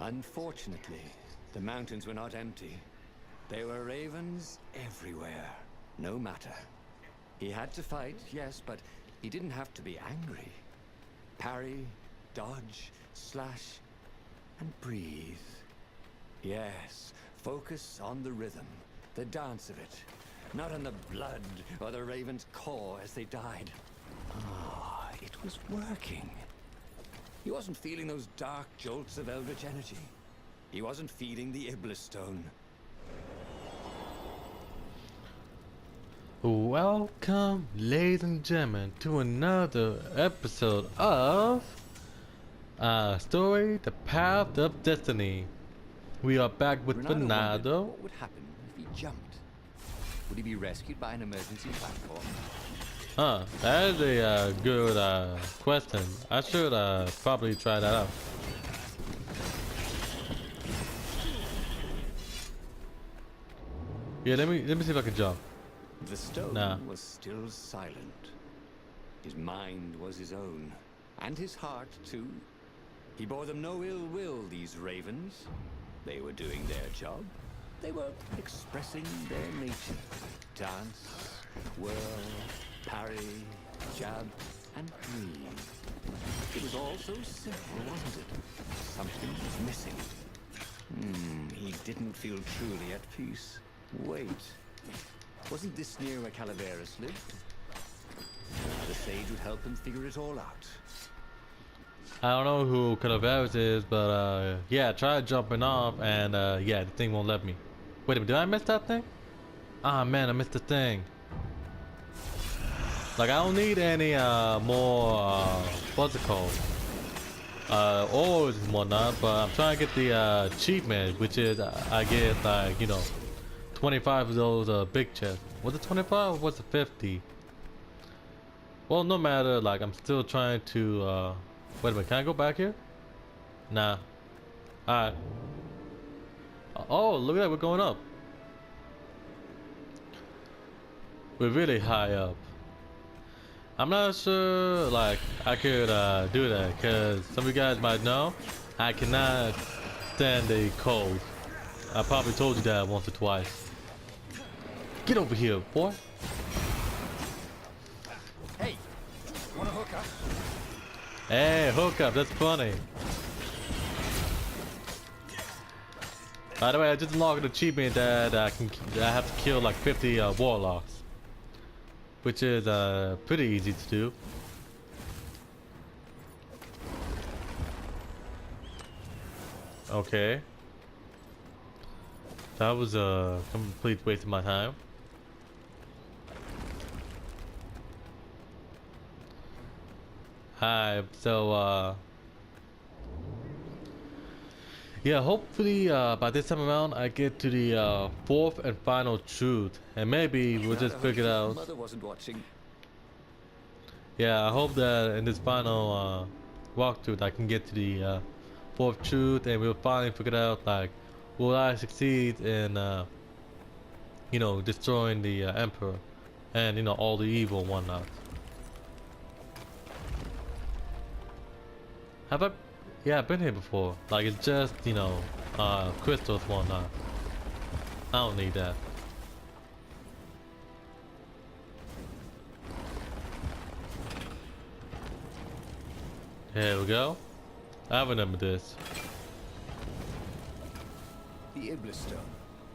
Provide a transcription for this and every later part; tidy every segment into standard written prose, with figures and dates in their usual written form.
Unfortunately, the mountains were not empty. There were ravens everywhere. No matter. He had to fight, yes, but he didn't have to be angry. Parry, dodge, slash, and breathe. Yes, focus on the rhythm, the dance of it, not on the blood or the raven's core as they died. Ah, it was working. He wasn't feeling those dark jolts of eldritch energy. He wasn't feeding the Iblis stone. Welcome, ladies and gentlemen, to another episode of story, The Path of Destiny. We are back with Renato. What would happen if he jumped? Would he be rescued by an emergency platform? That is a good question. I should probably try that out. Yeah, let me see if I can jump. The stone was still silent. His mind was his own, and his heart too. He bore them no ill will, these ravens. They were doing their job. They were expressing their nature. Dance, whirl, parry, jab, and breathe. It was all so simple, wasn't it? Something was missing. He didn't feel truly at peace. Wait. Wasn't this near where Calaveras lived? The sage would help him figure it all out. I don't know who Calaveras is, but yeah, I tried jumping off and yeah, the thing won't let me. Wait a minute, did I miss that thing? Ah man, I missed the thing. Like I don't need any more what's it called? Ores and whatnot, but I'm trying to get the achievement, which is I get like, you know, 25 of those big chests. Was it 25 or was it 50? Well, no matter, like I'm still trying to wait a minute, can I go back here? Nah. Alright. Oh, look at that, we're going up. We're really high up. I'm not sure like I could do that, because some of you guys might know I cannot stand the cold. I probably told you that once or twice. Get over here, boy. Hey, wanna hook up? Hey, hook up, that's funny. By the way, I just unlocked an achievement that I have to kill like 50 warlocks, which is pretty easy to do. Okay. That was a complete waste of my time. Hi, so yeah, hopefully by this time around I get to the fourth and final truth, and maybe we'll just figure it out. Mother wasn't watching. Yeah, I hope that in this final walkthrough I can get to the fourth truth, and we'll finally figure out like, will I succeed in you know, destroying the Emperor and, you know, all the evil and whatnot. Have I? Yeah, I've been here before. Like, it's just, you know, crystals and whatnot. I don't need that. Here we go. I remember this. The Iblis stone,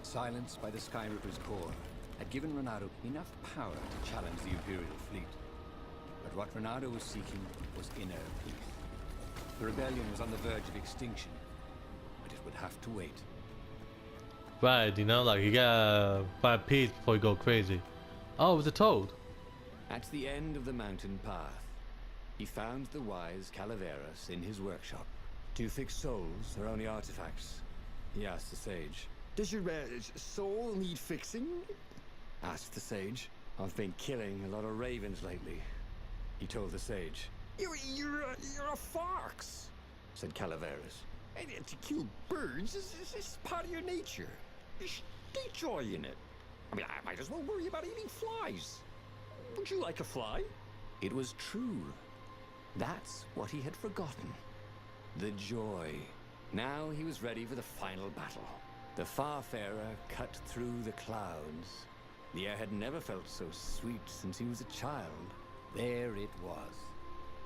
silenced by the Sky Ripper's core, had given Renato enough power to challenge the Imperial fleet. But what Renato was seeking was inner peace. The rebellion was on the verge of extinction, but it would have to wait. Right, you know, like you gotta find peace before you go crazy. Oh, it was a toad. At the end of the mountain path, he found the wise Calaveras in his workshop. To fix souls or only artifacts? He asked the sage. Does your soul need fixing? Asked the sage. I've been killing a lot of ravens lately, he told the sage. You're a fox, said Calaveras. And to kill birds is part of your nature. You should take joy in it. I mean, I might as well worry about eating flies. Would you like a fly? It was true. That's what he had forgotten. The joy Now he was ready for the final battle. The Farfarer cut through the clouds. The air had never felt so sweet since he was a child. There it was,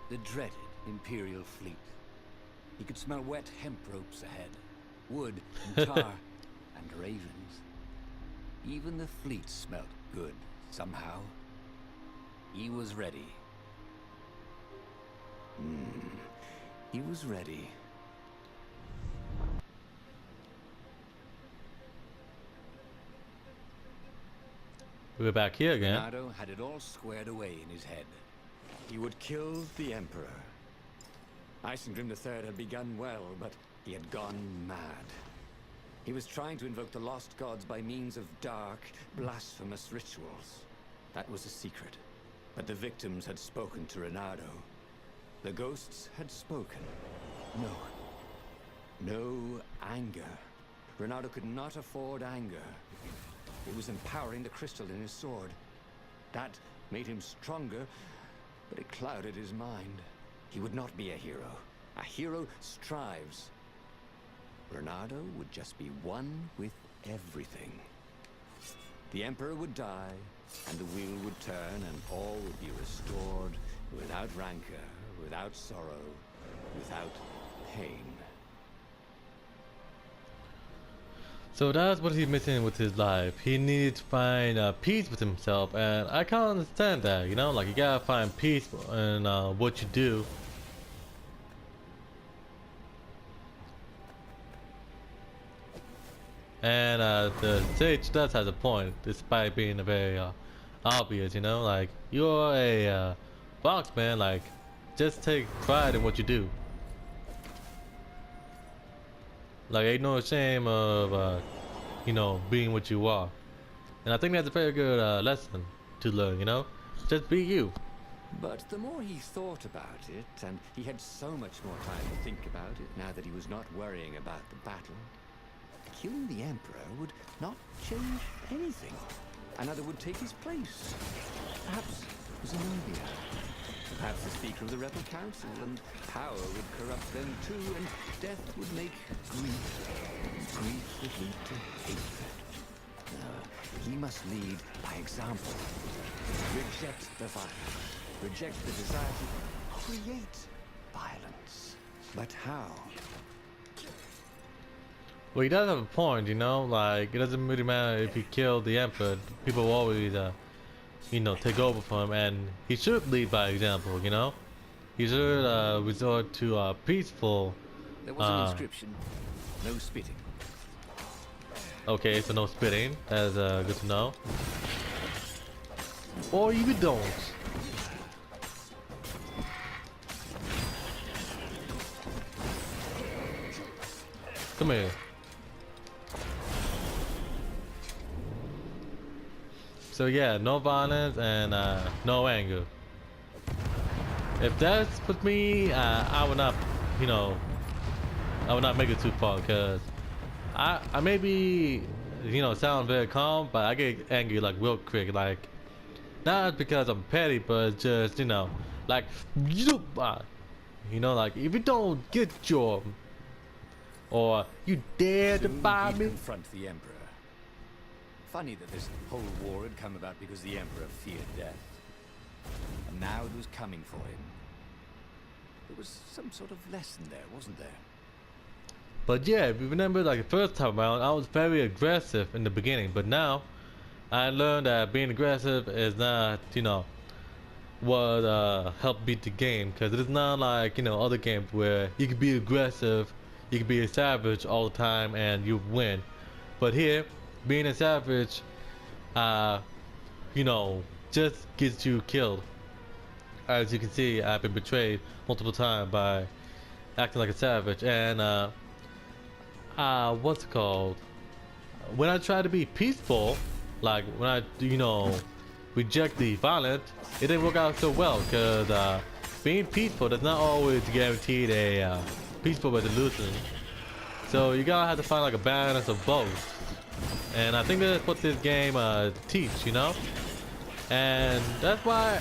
the dreaded Imperial fleet. He could smell wet hemp ropes ahead, wood and tar, and ravens. Even the fleet smelt good, somehow. He was ready. He was ready. We're back here again. Renato had it all squared away in his head. He would kill the Emperor. Isengrim III had begun well, but he had gone mad. He was trying to invoke the lost gods by means of dark, blasphemous rituals. That was a secret. But the victims had spoken to Renato. The ghosts had spoken. No anger. Renato could not afford anger. It was empowering the crystal in his sword. That made him stronger, but it clouded his mind. He would not be a hero. A hero strives. Renato would just be one with everything. The Emperor would die, and the wheel would turn, and all would be restored without rancor, without sorrow, without pain. So that's what he's missing with his life. He needs to find peace with himself, and I can't understand that, you know? Like, you gotta find peace in what you do. And the sage does have a point, despite being a very obvious, you know? Like, you're a fox, man. Like, just take pride in what you do. Like, ain't no shame of, you know, being what you are. And I think that's a very good lesson to learn, you know? Just be you. But the more he thought about it, and he had so much more time to think about it now that he was not worrying about the battle, killing the Emperor would not change anything. Another would take his place. Perhaps Zenobia. Perhaps the Speaker of the Rebel Council, and power would corrupt them too, and death would make grief. Grief would lead to hatred. He must lead by example. Reject the violence. Reject the desire to create violence. But how? Well, he does have a point, you know? Like, it doesn't really matter if he killed the Emperor. People will always, you know, take over for him, and he should lead by example, you know? He should resort to peaceful. There was an inscription. No spitting. Okay, so no spitting. That's good to know. Or even don't. Come here. So yeah, no violence and no anger. If that's with me, I would not, you know, I would not make it too far, because I may be, you know, sound very calm, but I get angry like real quick. Like, not because I'm petty, but just, you know, like, you know, like, if you don't get your, or you dare to buy me. Confront the Emperor. Funny that this whole war had come about because the Emperor feared death. And now it was coming for him. There was some sort of lesson there, wasn't there? But yeah, if you remember, like, the first time around, I was very aggressive in the beginning, but now I learned that being aggressive is not, you know, what helped beat the game, because it's not like, you know, other games where you can be aggressive, you can be a savage all the time and you win. But here, being a savage, you know, just gets you killed. As you can see, I've been betrayed multiple times by acting like a savage. And what's it called? When I try to be peaceful, like when I, you know, reject the violence, it didn't work out so well, because being peaceful does not always guarantee a peaceful resolution. So you gotta have to find like a balance of both. And I think that's what this game teach, you know? And that's why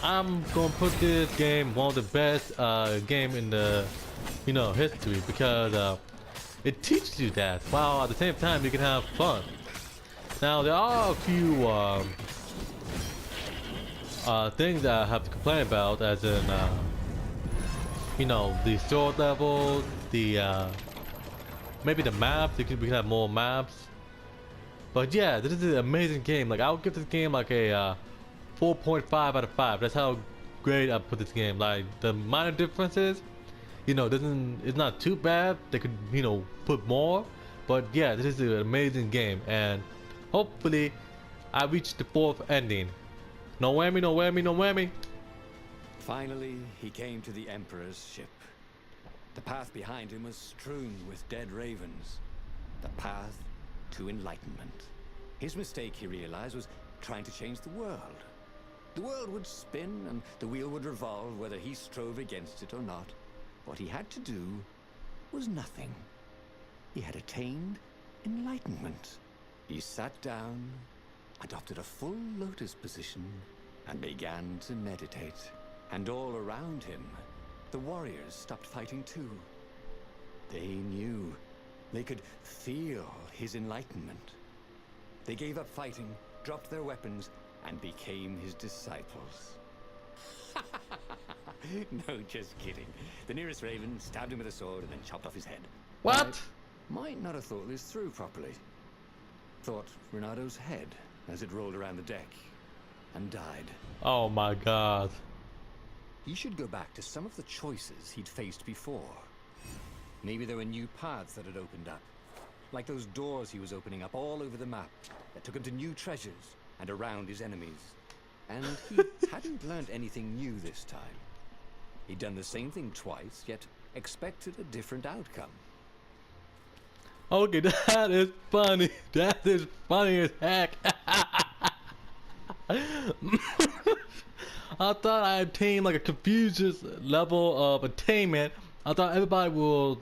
I'm gonna put this game one of the best game in the, you know, history, because it teaches you that, while at the same time you can have fun. Now there are a few things that I have to complain about, as in you know, the sword level, the maybe the maps. We can have more maps. But yeah, this is an amazing game. Like, I would give this game like a 4.5 out of 5. That's how great I put this game. Like, the minor differences, you know, it's not too bad. They could, you know, put more. But yeah, this is an amazing game, and hopefully I reach the 4th ending. No whammy, no whammy, no whammy. Finally, he came to the Emperor's ship. The path behind him was strewn with dead ravens. The path to enlightenment. His mistake, he realized, was trying to change the world. The world would spin and the wheel would revolve whether he strove against it or not. What he had to do was nothing. He had attained enlightenment. He sat down, adopted a full lotus position, and began to meditate. And all around him, the warriors stopped fighting too. They knew. They could feel his enlightenment. They gave up fighting, dropped their weapons, and became his disciples. No, just kidding. The nearest raven stabbed him with a sword and then chopped off his head. What? Might not have thought this through properly. Thought Renado's head as it rolled around the deck and died. Oh my god. He should go back to some of the choices he'd faced before. Maybe there were new paths that had opened up. Like those doors he was opening up all over the map that took him to new treasures and around his enemies. And he hadn't learned anything new this time. He'd done the same thing twice, yet expected a different outcome. Okay, that is funny. That is funny as heck. I thought I attained like a Confucius level of attainment. I thought everybody will,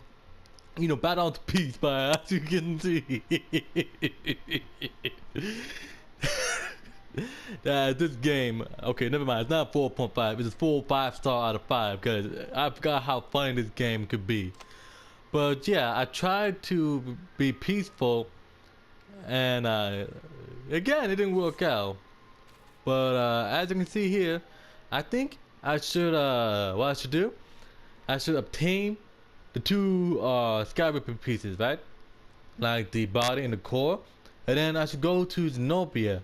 you know, bow down to peace, but as you can see, that this game, okay, never mind, it's not 4.5, it's a full 5-star out of 5, because I forgot how funny this game could be. But yeah, I tried to be peaceful, and again, it didn't work out. But as you can see here, I think I should, what I should do, I should obtain the 2 SHAREfactory pieces, right? Like the body and the core. And then I should go to Zenobia,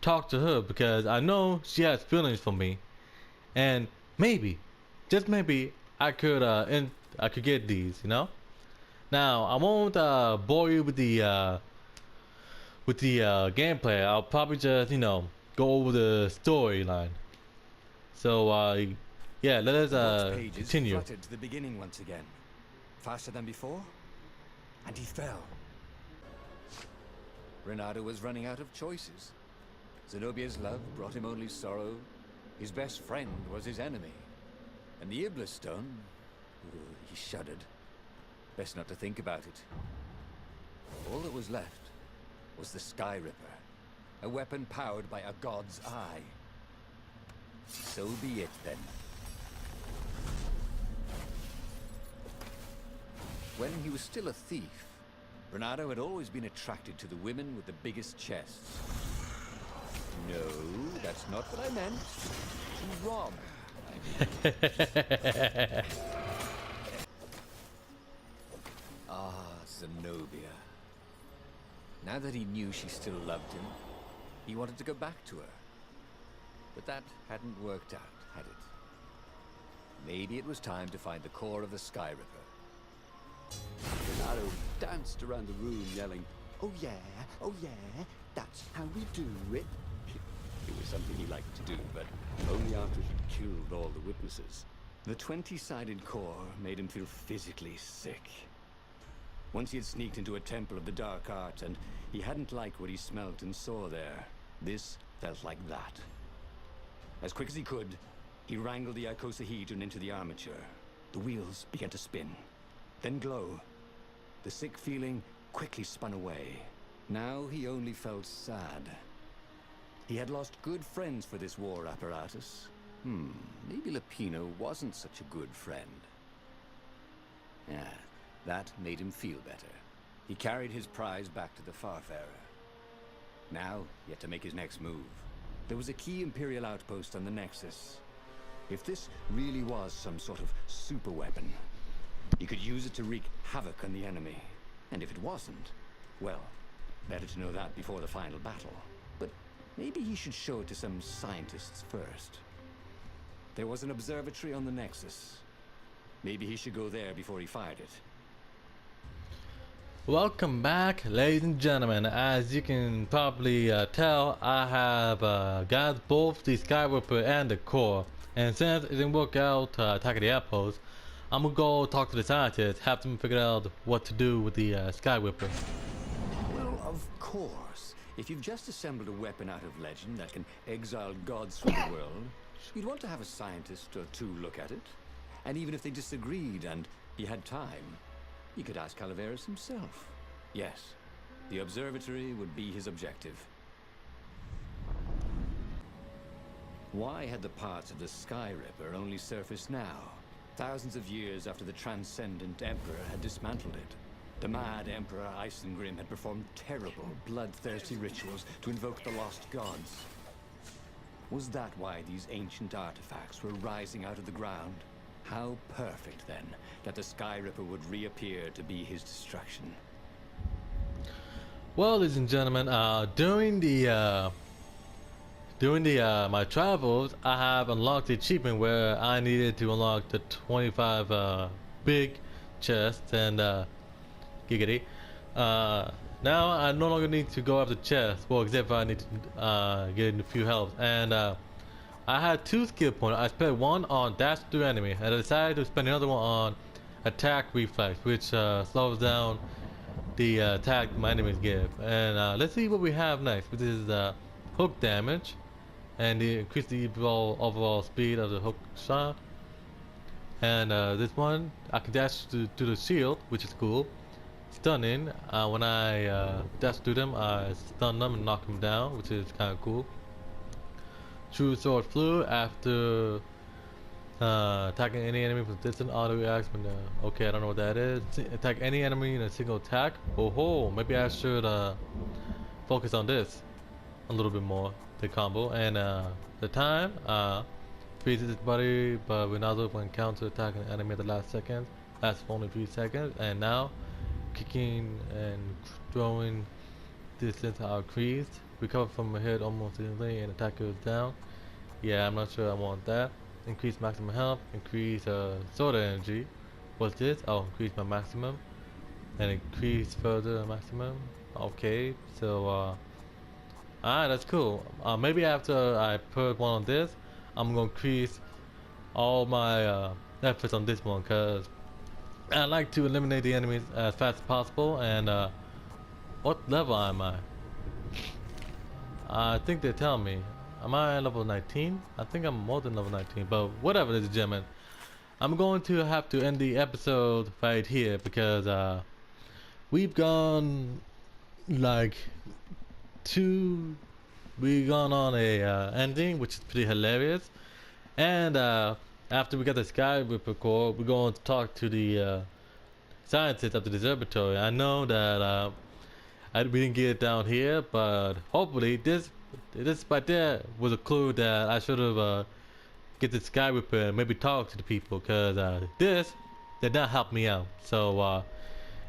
talk to her, because I know she has feelings for me. And maybe, just maybe, I could get these, you know? Now, I won't bore you with the gameplay. I'll probably just, you know, go over the storyline. So, yeah, let us continue. Fluttered to the beginning once again, faster than before, and he fell. Renado was running out of choices. Zenobia's love brought him only sorrow. His best friend was his enemy, and the Iblis stone. He shuddered. Best not to think about it. All that was left was the SHAREfactory, a weapon powered by a god's eye. So be it, then. When he was still a thief, Renado had always been attracted to the women with the biggest chests. No, that's not what I meant. To rob, I mean. Zenobia. Now that he knew she still loved him, he wanted to go back to her. But that hadn't worked out, had it? Maybe it was time to find the core of the SHAREfactory. Renado danced around the room yelling, "Oh yeah, that's how we do it." It was something he liked to do, but only after he'd killed all the witnesses. The 20-sided core made him feel physically sick. Once he had sneaked into a temple of the dark art, and he hadn't liked what he smelt and saw there. This felt like that. As quick as he could, he wrangled the icosahedron into the armature. The wheels began to spin, then glow. The sick feeling quickly spun away. Now he only felt sad. He had lost good friends for this war apparatus. Maybe Lapino wasn't such a good friend. Yeah, That made him feel better. He carried his prize back to the Farfarer. Now, he had to make his next move. There was a key Imperial outpost on the Nexus. If this really was some sort of super weapon, he could use it to wreak havoc on the enemy. And if it wasn't, well, better to know that before the final battle. But maybe he should show it to some scientists first. There was an observatory on the Nexus. Maybe he should go there before he fired it. Welcome back, ladies and gentlemen. As you can probably tell, I have got both the Skyripper and the core. And since it didn't work out to attack the outpost, I'm gonna go talk to the scientists, have them figure out what to do with the Skyripper. Well, of course. If you've just assembled a weapon out of legend that can exile gods from the world, you'd want to have a scientist or two look at it. And even if they disagreed and he had time, you could ask Alivfd himself. Yes, the observatory would be his objective. Why had the parts of the Skyripper only surfaced now, thousands of years after the Transcendent Emperor had dismantled it? The mad Emperor Isengrim had performed terrible, bloodthirsty rituals to invoke the lost gods. Was that why these ancient artifacts were rising out of the ground? How perfect, then, that the Skyripper would reappear to be his destruction. Well, ladies and gentlemen, during my travels, I have unlocked the achievement where I needed to unlock the 25 big chests and giggity. Now I no longer need to go after chests, well, except for I need to get a few health. And I had 2 skill points. I spent one on dash through enemy, and I decided to spend another one on attack reflex, which slows down the attack my enemies give. And let's see what we have next, which is hook damage, and increase the overall speed of the hook shot. And this one, I can dash to the shield, which is cool. Stunning, when I dash through them, I stun them and knock them down, which is kind of cool. True sword flew after attacking any enemy with distant auto reacts when okay, I don't know what that is. Attack any enemy in a single attack. Oh ho, maybe I should focus on this a little bit more, the combo. And the time freezes his body, but when also when counter attacking an enemy at the last second, lasts for only 3 seconds. And now kicking and throwing distance are increased. Recover from a hit almost instantly and attack goes down. Yeah, I'm not sure I want that. Increase maximum health, increase sword energy. What's this? Oh, increase my maximum. And increase further maximum. Okay, so alright, that's cool. Maybe after I put one on this, I'm gonna increase all my efforts on this one, cause I like to eliminate the enemies as fast as possible. And what level am I? I think they tell me. Am I level 19? I think I'm more than level 19, but whatever, ladies and gentlemen. I'm going to have to end the episode right here because we've gone like we've gone on a ending, which is pretty hilarious. And after we get the Skyripper core, we're going to talk to the scientists at the observatory. I know that we didn't get it down here, but hopefully this right there was a clue that I should have get the Skyripper and maybe talk to the people, because this did not help me out. So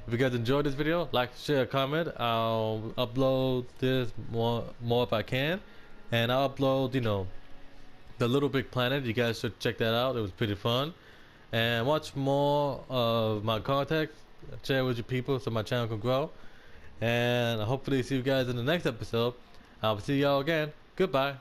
if you guys enjoyed this video, like, share, comment. I'll upload this more if I can, and I'll upload, you know, the Little Big Planet. You guys should check that out. It was pretty fun. And watch more of my content, share with your people so my channel can grow. And hopefully see you guys in the next episode. I'll see y'all again. Goodbye.